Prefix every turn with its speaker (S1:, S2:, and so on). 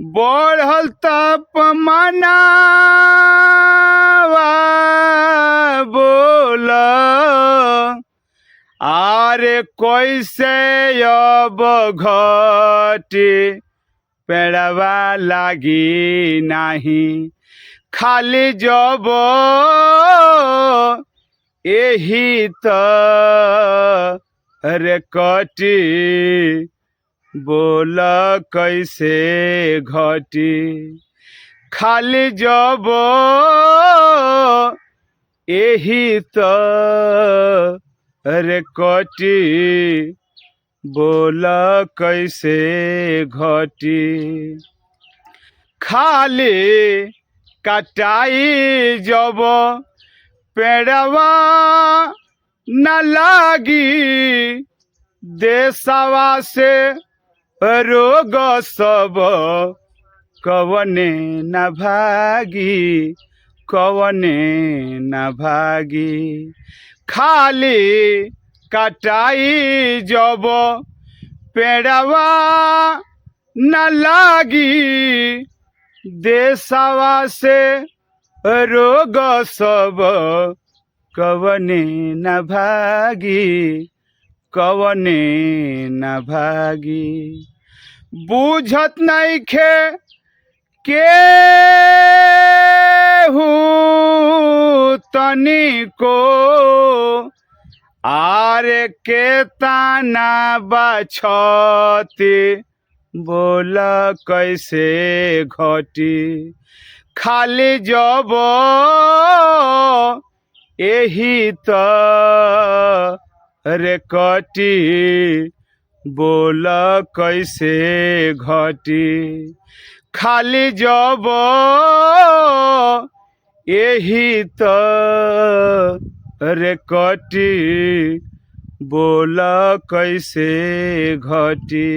S1: बढ़ल तापमानवा बोल आरे कैसे अब घटे पेड़वा लागी नाही खाली जब यही रे कटी बोल कैसे घटी खाली जब यही रे कटी बोल कैसे घटी खाली कटाई जब पेड़वा न लागी देशवा से रोग सब कवने न भागी कवने न भागी खाली कटाई जब पेड़वा न लागी देशवा से रोग सब कवने न भागी कवने न भागी बूझत नइखे केहू तनिको आरे के ताना बछती बोल कैसे घटी खाली जब यही रे कटी बोल कैसे घटी खाली जब यही रे कटी बोल कैसे घटी।